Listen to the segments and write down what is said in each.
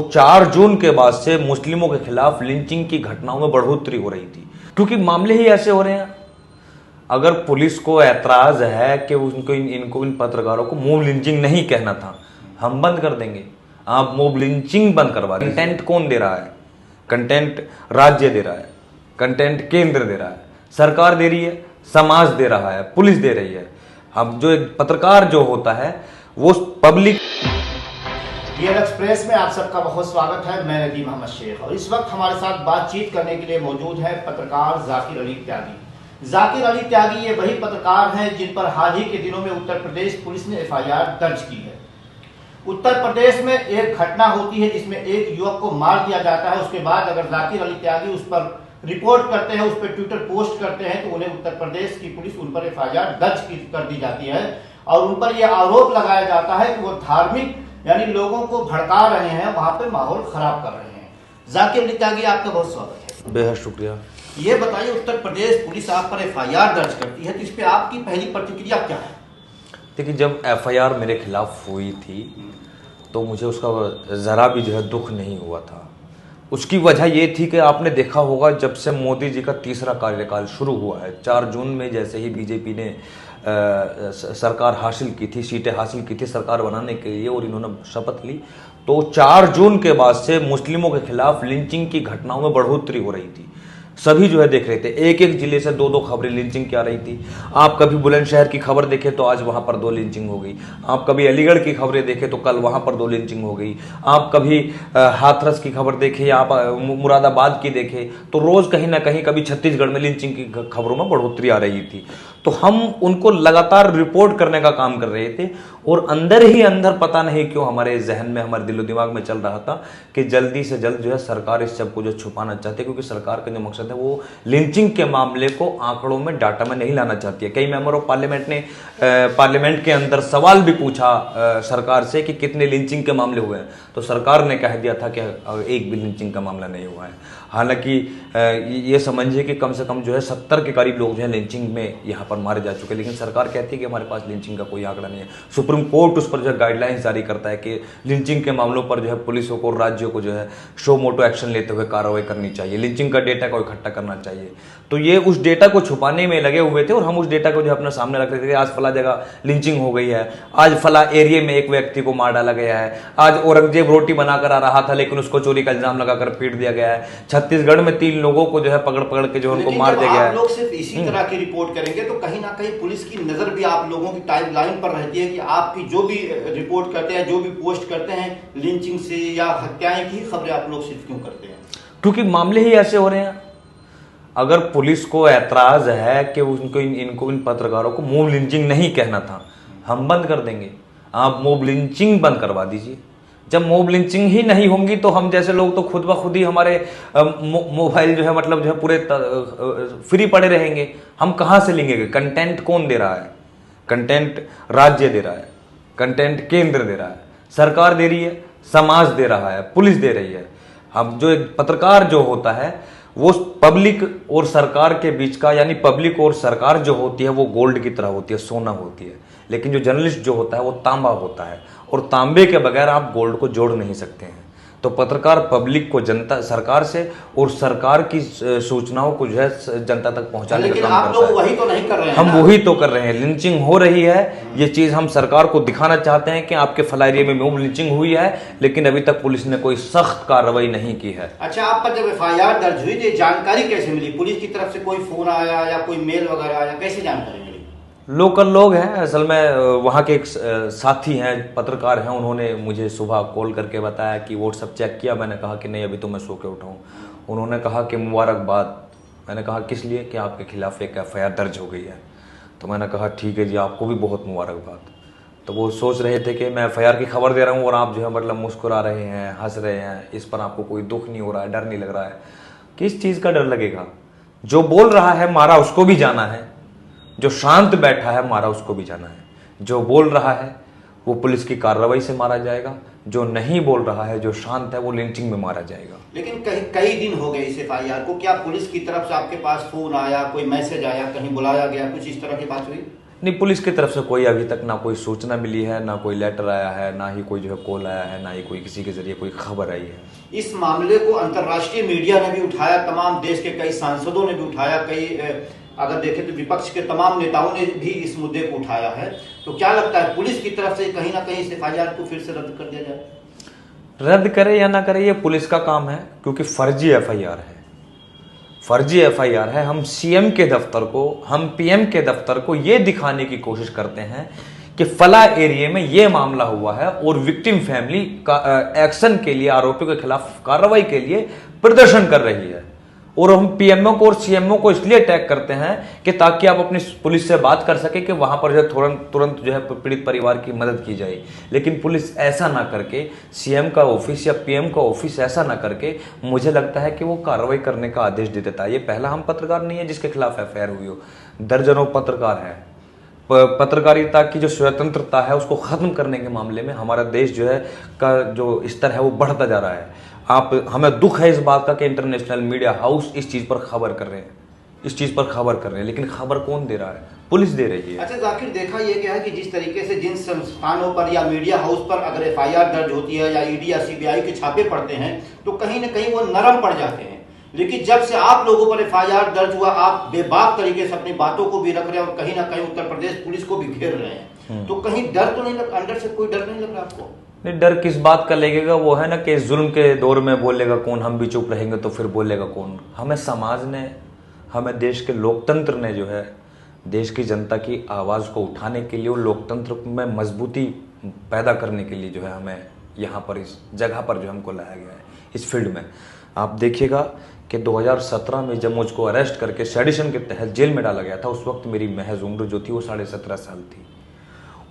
4 जून के बाद से मुस्लिमों के खिलाफ लिंचिंग की घटनाओं में बढ़ोतरी हो रही थी, क्योंकि मामले ही ऐसे हो रहे हैं। अगर पुलिस को ऐतराज है कि उनको इन पत्रकारों को मोब लिंचिंग नहीं कहना था, हम बंद कर देंगे। आप मोब लिंचिंग बंद करवा दें। कंटेंट कौन दे रहा है? कंटेंट राज्य दे रहा है, कंटेंट केंद्र दे रहा है, सरकार दे रही है, समाज दे रहा है, पुलिस दे रही है। अब जो एक पत्रकार जो होता है वो पब्लिक। रियल एक्सप्रेस में आप सबका बहुत स्वागत है। मैं नदीम अहमद शेख और इस वक्त हमारे साथ बातचीत करने के लिए मौजूद है पत्रकार जाकिर अली त्यागी। जाकिर अली त्यागी ये वही पत्रकार हैं जिन पर हाल ही के दिनों में उत्तर प्रदेश पुलिस ने एफआईआर दर्ज की है। उत्तर प्रदेश में एक घटना होती है जिसमें एक युवक को मार दिया जाता है। उसके बाद अगर जाकिर अली त्यागी उस पर रिपोर्ट करते हैं, उस पर ट्विटर पोस्ट करते हैं, तो उन्हें उत्तर प्रदेश की पुलिस उन पर एफआईआर दर्ज कर दी जाती है और उन पर यह आरोप लगाया जाता है कि वो धार्मिक यानी लोगों को भड़का रहे हैं, वहां पे माहौल खराब कर रहे हैं। जाकिर अली त्यागी आपका बहुत स्वागत है। बेहद शुक्रिया। ये बताइए, उत्तर प्रदेश पुलिस आप पर एफआईआर दर्ज करती है तो इस पे आपकी पहली प्रतिक्रिया क्या है? देखिए, जब एफआईआर मेरे खिलाफ हुई थी तो मुझे उसका ज़रा भी जो है दुख नहीं हुआ था। उसकी वजह ये थी कि आपने देखा होगा, जब से मोदी जी का तीसरा कार्यकाल शुरू हुआ है, 4 जून में जैसे ही बीजेपी ने सरकार हासिल की थी, सीटें हासिल की थी सरकार बनाने के लिए और इन्होंने शपथ ली, तो 4 जून के बाद से मुस्लिमों के खिलाफ लिंचिंग की घटनाओं में बढ़ोतरी हो रही थी। सभी जो है देख रहे थे, एक एक जिले से 2-2 खबरें लिंचिंग की आ रही थी। आप कभी बुलंदशहर की खबर देखें तो आज वहां पर 2 लिंचिंग हो गई। आप कभी अलीगढ़ की खबरें देखें तो कल वहां पर 2 लिंचिंग हो गई। आप कभी हाथरस की खबर देखें या आप मुरादाबाद की देखें तो रोज कहीं ना कहीं कभी छत्तीसगढ़ में लिंचिंग की खबरों में बढ़ोतरी आ रही थी। तो हम उनको लगातार रिपोर्ट करने का काम कर रहे थे और अंदर ही अंदर पता नहीं क्यों हमारे जहन में, हमारे दिलो दिमाग में चल रहा था कि जल्दी से जल्द जो है सरकार इस सब को जो छुपाना चाहती है, क्योंकि सरकार का जो मकसद है वो लिंचिंग के मामले को आंकड़ों में, डाटा में नहीं लाना चाहती है। कई मेंबर ऑफ पार्लियामेंट ने पार्लियामेंट के अंदर सवाल भी पूछा सरकार से कि कितने लिंचिंग के मामले हुए हैं, तो सरकार ने कह दिया था कि एक भी लिंचिंग का मामला नहीं हुआ है। हालांकि ये समझिए कि कम से कम जो है 70 के करीब लोग जो है लिंचिंग में यहाँ पर मारे जा चुके हैं, लेकिन सरकार कहती है कि हमारे पास लिंचिंग का कोई आंकड़ा नहीं है। सुप्रीम कोर्ट उस पर जो है गाइडलाइंस जारी करता है कि लिंचिंग के मामलों पर जो है पुलिसों को, राज्यों को जो है शो मोटो एक्शन लेते हुए कार्रवाई करनी चाहिए, लिंचिंग का डेटा को इकट्ठा करना चाहिए। तो ये उस डेटा को छुपाने में लगे हुए थे और हम उस डेटा को जो अपने सामने रख रहे थे। आज फला जगह लिंचिंग हो गई है, आज फला एरिया में एक व्यक्ति को मार डाला गया है, आज औरंगजेब रोटी बनाकर आ रहा था लेकिन उसको चोरी का इल्जाम लगाकर पीट दिया गया है, छत्तीसगढ़ में 3 लोगों को जो है पकड़ के जो उनको मार दिया गया है। आप लोग सिर्फ इसी तरह की रिपोर्ट करेंगे तो कहीं ना कहीं पुलिस की नजर भी आप लोगों की टाइमलाइन पर रहती है कि आपकी जो भी रिपोर्ट करते हैं, जो भी पोस्ट करते हैं लिंचिंग से या हत्याएं की खबरें आप लोग सिर्फ क्यों करते हैं? क्योंकि मामले ही ऐसे हो रहे हैं। अगर पुलिस को ऐतराज है कि उनको इन पत्रकारों को मोब लिंचिंग नहीं कहना था, हम बंद कर देंगे। आप मोब लिंचिंग बंद करवा दीजिए। जब मोब लिंचिंग ही नहीं होंगी तो हम जैसे लोग तो खुद ब खुद ही हमारे मोबाइल जो है मतलब जो है पूरे फ्री पड़े रहेंगे। हम कहाँ से लेंगे? कंटेंट कौन दे रहा है? कंटेंट राज्य दे रहा है, कंटेंट केंद्र दे रहा है, सरकार दे रही है, समाज दे रहा है, पुलिस दे रही है। हम जो एक पत्रकार जो होता है वो पब्लिक और सरकार के बीच का, यानी पब्लिक और सरकार जो होती है वो गोल्ड की तरह होती है, सोना होती है। लेकिन जो जर्नलिस्ट जो होता है वो तांबा होता है और तांबे के बगैर आप गोल्ड को जोड़ नहीं सकते हैं। तो पत्रकार पब्लिक को, जनता, सरकार से और सरकार की सूचनाओं को जो है जनता तक पहुंचाने का काम करता है। आप लोग वही तो नहीं कर रहे हैं। हम वही तो कर रहे हैं। लिंचिंग हो रही है, ये चीज हम सरकार को दिखाना चाहते हैं कि आपके फला एरिया में मोब लिंचिंग हुई है, लेकिन अभी तक पुलिस ने कोई सख्त कार्रवाई नहीं की है। अच्छा, आप पर जब एफआईआर दर्ज हुई तो जानकारी कैसे मिली? पुलिस की तरफ से कोई फोन आया या कोई मेल वगैरह आया? कैसे जानकारी मिली? लोकल लोग हैं, असल में वहाँ के एक साथी हैं, पत्रकार हैं, उन्होंने मुझे सुबह कॉल करके बताया कि व्हाट्सएप चेक किया। मैंने कहा कि नहीं, अभी तो मैं सो के उठा हूँ। उन्होंने कहा कि मुबारकबाद। मैंने कहा किस लिए? कि आपके खिलाफ एक एफआईआर दर्ज हो गई है। तो मैंने कहा ठीक है जी, आपको भी बहुत मुबारकबाद। तो वो सोच रहे थे कि मैं एफआईआर की खबर दे रहा हूँ और आप जो है मतलब मुस्कुरा रहे हैं, हंस रहे हैं, इस पर आपको कोई दुख नहीं हो रहा है, डर नहीं लग रहा है। किस चीज़ का डर लगेगा? जो बोल रहा है मारा उसको भी जाना है, जो शांत बैठा है मारा उसको भी जाना है। जो बोल रहा है वो पुलिस की कार्रवाई से मारा जाएगा, जो नहीं बोल रहा है, जो शांत है, वो लिंचिंग में मारा जाएगा। लेकिन कई दिन हो गए इस एफआईआर को, क्या पुलिस की तरफ से आपके पास फोन आया, कोई मैसेज आया, कहीं बुलाया गया, कुछ इस तरह की बात हुई? नहीं, पुलिस की तरफ से कोई अभी तक ना कोई सूचना मिली है, ना कोई लेटर आया है, ना ही कोई जो है कॉल आया है, ना ही कोई किसी के जरिए कोई खबर आई है। इस मामले को अंतर्राष्ट्रीय मीडिया ने भी उठाया, तमाम देश के कई सांसदों ने भी उठाया, कई अगर देखें तो विपक्ष के तमाम नेताओं ने भी इस मुद्दे को उठाया है। तो क्या लगता है पुलिस की तरफ से कहीं ना कहीं इस एफआईआर को फिर से रद्द कर दिया जाए? रद्द करे या ना करे ये पुलिस का काम है, क्योंकि फर्जी एफआईआर है, फर्जी एफआईआर है। हम सीएम के दफ्तर को, हम पीएम के दफ्तर को ये दिखाने की कोशिश करते हैं कि फला एरिया में ये मामला हुआ है और विक्टिम फैमिली का एक्शन के लिए, आरोपियों के खिलाफ कार्रवाई के लिए प्रदर्शन कर रही है। और हम पीएमओ को और सीएमओ को इसलिए अटैक करते हैं कि ताकि आप अपनी पुलिस से बात कर सके कि वहां पर जो है तुरंत जो है पीड़ित परिवार की मदद की जाए। लेकिन पुलिस ऐसा ना करके, सीएम का ऑफिस या पीएम का ऑफिस ऐसा ना करके, मुझे लगता है कि वो कार्रवाई करने का आदेश दे देता है। ये पहला हम पत्रकार नहीं है जिसके खिलाफ एफआईआर हुई हो, दर्जनों पत्रकार है। पत्रकारिता की जो स्वतंत्रता है उसको खत्म करने के मामले में हमारा देश जो है का जो स्तर है वो बढ़ता जा रहा है। हमें दुख है इस बात का कि इंटरनेशनल मीडिया हाउस इस चीज पर खबर कर रहे हैं, इस चीज पर खबर कर रहे हैं, लेकिन खबर कौन दे रहा है? पुलिस दे रही है। अच्छा जाकिर, देखा यह गया है कि जिस तरीके से जिन संस्थानों पर या मीडिया हाउस पर अगर एफआईआर दर्ज होती है या ईडी या सीबीआई के छापे पड़ते हैं तो कहीं ना कहीं वो नरम पड़ जाते हैं। लेकिन जब से आप लोगों पर एफआईआर दर्ज हुआ, आप बेबाक तरीके से अपनी बातों को भी रख रहे हैं और कहीं ना कहीं उत्तर प्रदेश पुलिस को भी घेर रहे हैं, तो कहीं डर तो नहीं लग, अंदर से कोई डर नहीं लग रहा आपको? नहीं, डर किस बात का लगेगा? वो है ना कि जुल्म के दौर में बोलेगा कौन, हम भी चुप रहेंगे तो फिर बोलेगा कौन? हमें समाज ने, हमें देश के लोकतंत्र ने जो है देश की जनता की आवाज़ को उठाने के लिए और लोकतंत्र में मजबूती पैदा करने के लिए जो है हमें यहाँ पर इस जगह पर जो हमको लाया गया है, इस फील्ड में। आप देखिएगा कि 2017 में जब मुझको अरेस्ट करके सेडिशन के तहत जेल में डाला गया था, उस वक्त मेरी महज उम्र जो थी वो 17.5 साल थी।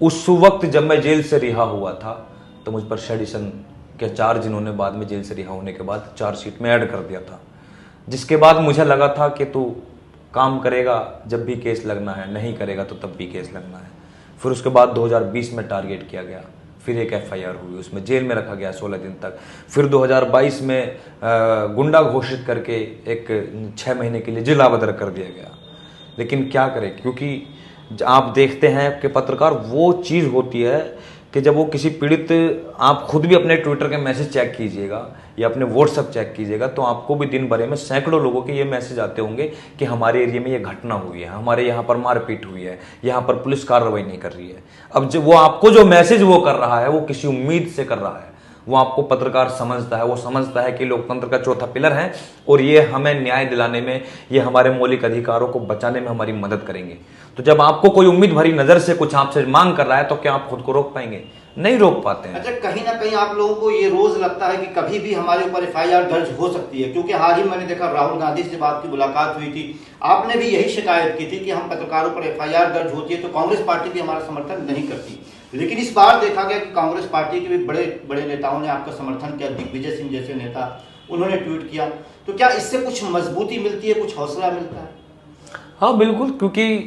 उस वक्त जब मैं जेल से रिहा हुआ था तो मुझ पर सेडिशन के चार्ज इन्होंने बाद में जेल से रिहा होने के बाद चार्जशीट में ऐड कर दिया था, जिसके बाद मुझे लगा था कि तू काम करेगा जब भी केस लगना है, नहीं करेगा तो तब भी केस लगना है। फिर उसके बाद 2020 में टारगेट किया गया, फिर एक एफआईआर हुई, उसमें जेल में रखा गया 16 दिन तक। फिर 2022 में गुंडा घोषित करके एक 6 महीने के लिए जेल आबद्ध कर दिया गया। लेकिन क्या करें, क्योंकि आप देखते हैं कि पत्रकार वो चीज़ होती है कि जब वो किसी पीड़ित, आप खुद भी अपने ट्विटर के मैसेज चेक कीजिएगा या अपने व्हाट्सएप चेक कीजिएगा तो आपको भी दिन भर में सैकड़ों लोगों के ये मैसेज आते होंगे कि हमारे एरिया में ये घटना हुई है, हमारे यहाँ पर मारपीट हुई है, यहाँ पर पुलिस कार्रवाई नहीं कर रही है। अब जो वो आपको जो मैसेज वो कर रहा है वो किसी उम्मीद से कर रहा है, वो आपको पत्रकार समझता है, वो समझता है कि लोकतंत्र का चौथा पिलर है और ये हमें न्याय दिलाने में, ये हमारे मौलिक अधिकारों को बचाने में हमारी मदद करेंगे। तो जब आपको कोई उम्मीद भरी नजर से कुछ आपसे मांग कर रहा है तो क्या आप खुद को रोक पाएंगे? नहीं रोक पाते हैं। अच्छा, कहीं ना कहीं आप लोगों को ये रोज लगता है कि कभी भी हमारे ऊपर एफआईआर दर्ज हो सकती है, क्योंकि हाल ही मैंने देखा राहुल गांधी से जब आपकी मुलाकात हुई थी, आपने भी यही शिकायत की थी कि हम पत्रकारों पर एफआईआर दर्ज होती है तो कांग्रेस पार्टी भी हमारा समर्थन नहीं करती। लेकिन इस बार देखा गया कि कांग्रेस पार्टी के भी बड़े बड़े नेताओं ने आपका समर्थन किया, दिग्विजय सिंह जैसे नेता, उन्होंने ट्वीट किया। तो क्या इससे कुछ मजबूती मिलती है, कुछ हौसला मिलता है? हाँ बिल्कुल, क्योंकि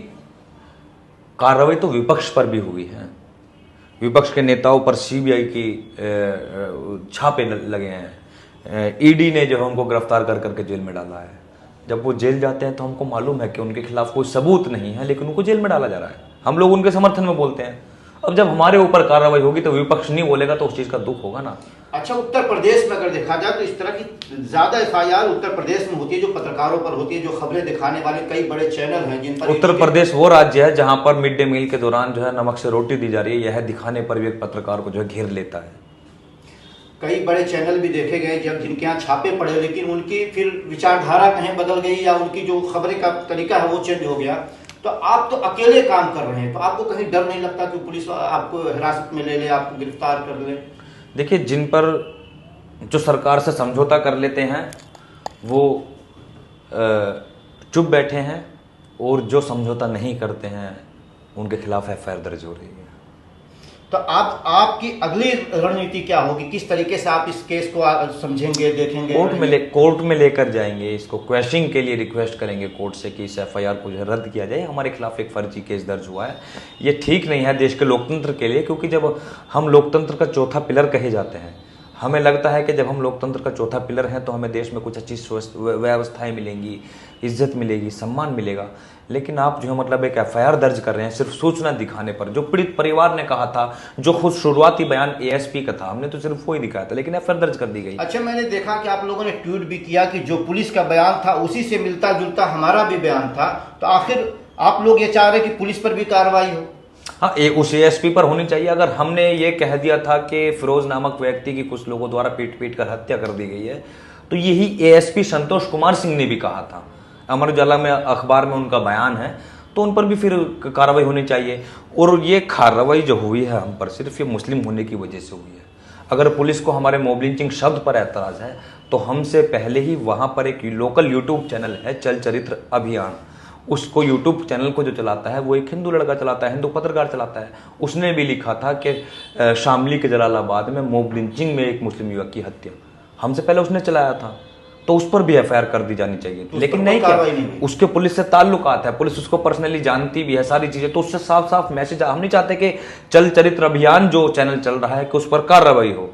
कार्रवाई तो विपक्ष पर भी हुई है, विपक्ष के नेताओं पर सीबीआई की छापे लगे हैं, ईडी ने जो है उनको गिरफ्तार कर करके जेल में डाला है। जब वो जेल जाते हैं तो हमको मालूम है कि उनके खिलाफ कोई सबूत नहीं है, लेकिन उनको जेल में डाला जा रहा है। हम लोग उनके समर्थन में बोलते हैं। अब जब हमारे ऊपर कार्रवाई होगी तो विपक्ष नहीं बोलेगा तो उस चीज का दुख होगा ना। अच्छा, उत्तर प्रदेश में अगर देखा जाए तो इस तरह की ज्यादा एफआईआर उत्तर प्रदेश में होती है, जो पत्रकारों पर होती है, जो खबरें दिखाने वाले कई बड़े चैनल हैं जिन पर। उत्तर प्रदेश वो राज्य है जहां पर मिड डे मील के दौरान जो है नमक से रोटी दी जा रही है, यह दिखाने पर भी एक पत्रकार को जो है घेर लेता है। कई बड़े चैनल भी देखे गए जब जिनके यहाँ छापे पड़े, लेकिन उनकी फिर विचारधारा कहीं बदल गई या उनकी जो खबरें का तरीका है वो चेंज हो गया। तो आप तो अकेले काम कर रहे हैं, तो आपको कहीं डर नहीं लगता कि पुलिस आपको हिरासत में ले ले, आपको गिरफ्तार कर ले? देखिए, जिन पर जो सरकार से समझौता कर लेते हैं वो चुप बैठे हैं, और जो समझौता नहीं करते हैं उनके खिलाफ एफआईआर दर्ज हो रही है। तो आपकी अगली रणनीति क्या होगी? किस तरीके से आप इस केस को समझेंगे, देखेंगे? कोर्ट में लेकर जाएंगे, इसको क्वेश्चनिंग के लिए रिक्वेस्ट करेंगे कोर्ट से कि इस एफआईआर को जो है रद्द किया जाए। हमारे खिलाफ एक फर्जी केस दर्ज हुआ है, ये ठीक नहीं है देश के लोकतंत्र के लिए, क्योंकि जब हम लोकतंत्र का चौथा पिलर कहे जाते हैं, हमें लगता है कि जब हम लोकतंत्र का चौथा पिलर हैं तो हमें देश में कुछ अच्छी व्यवस्थाएं मिलेंगी, इज्जत मिलेगी, सम्मान मिलेगा। लेकिन आप जो है मतलब एक एफआईआर दर्ज कर रहे हैं सिर्फ सूचना दिखाने पर। जो पीड़ित परिवार ने कहा था, जो खुद शुरुआती बयान एएसपी का था, हमने तो सिर्फ वो ही दिखाया था, लेकिन एफआईआर दर्ज कर दी गई। अच्छा, मैंने देखा कि आप लोगों ने ट्वीट भी किया कि जो पुलिस का बयान था उसी से मिलता जुलता हमारा भी बयान था, तो आखिर आप लोग ये चाह रहे कि पुलिस पर भी कार्रवाई हो? हाँ, उस एएसपी पर होनी चाहिए। अगर हमने ये कह दिया था कि फिरोज नामक व्यक्ति की कुछ लोगों द्वारा पीट पीट कर हत्या कर दी गई है, तो यही एएसपी संतोष कुमार सिंह ने भी कहा था। अमर उजाला में अखबार में उनका बयान है, तो उन पर भी फिर कार्रवाई होनी चाहिए। और ये कार्रवाई जो हुई है हम पर, सिर्फ ये मुस्लिम होने की वजह से हुई है। अगर पुलिस को हमारे मॉब लिंचिंग शब्द पर एतराज है, तो हमसे पहले ही वहां पर एक लोकल यूट्यूब चैनल है चल चरित्र अभियान, उसको यूट्यूब चैनल को जो चलाता है वो एक हिंदू लड़का चलाता है, हिंदू पत्रकार चलाता है। उसने भी लिखा था कि शामली के जलालाबाद में मॉब लिंचिंग में एक मुस्लिम युवक की हत्या, हमसे पहले उसने चलाया था, तो उस पर भी एफआईआर कर दी जानी चाहिए। तो लेकिन नहीं किया। उसके पुलिस से ताल्लुकात है, पुलिस उसको पर्सनली जानती भी है, सारी चीजें, तो उससे साफ साफ मैसेज। हम नहीं चाहते कि चल चरित्र अभियान जो चैनल चल रहा है कि उस पर कार्रवाई हो,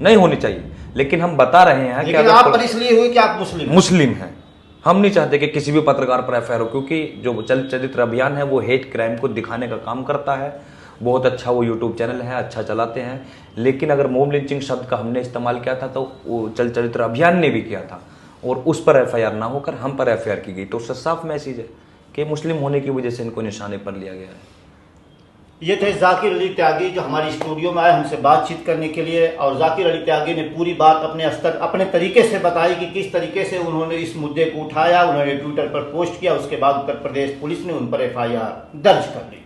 नहीं होनी चाहिए। लेकिन हम बता रहे हैं कि आप पर इसलिए हुई कि आप मुस्लिम हैं। हम नहीं चाहते कि किसी भी पत्रकार पर एफआईआर हो, क्योंकि जो चल चरित्र अभियान है वो हेट क्राइम को दिखाने का काम करता है। बहुत अच्छा वो यूट्यूब चैनल है, अच्छा चलाते हैं। लेकिन अगर मॉब लिंचिंग शब्द का हमने इस्तेमाल किया था, तो वो चल चरित्र अभियान ने भी किया था, और उस पर एफआईआर ना होकर हम पर एफआईआर की गई, तो उससे साफ मैसेज है कि मुस्लिम होने की वजह से इनको निशाने पर लिया गया है। ये थे जाकिर अली त्यागी, जो हमारी स्टूडियो में आए हमसे बातचीत करने के लिए। और जाकिर अली त्यागी ने पूरी बात अपने तरीके से बताई कि किस तरीके से उन्होंने इस मुद्दे को उठाया, उन्होंने ट्विटर पर पोस्ट किया, उसके बाद उत्तर प्रदेश पुलिस ने उन पर एफआईआर दर्ज कर ली।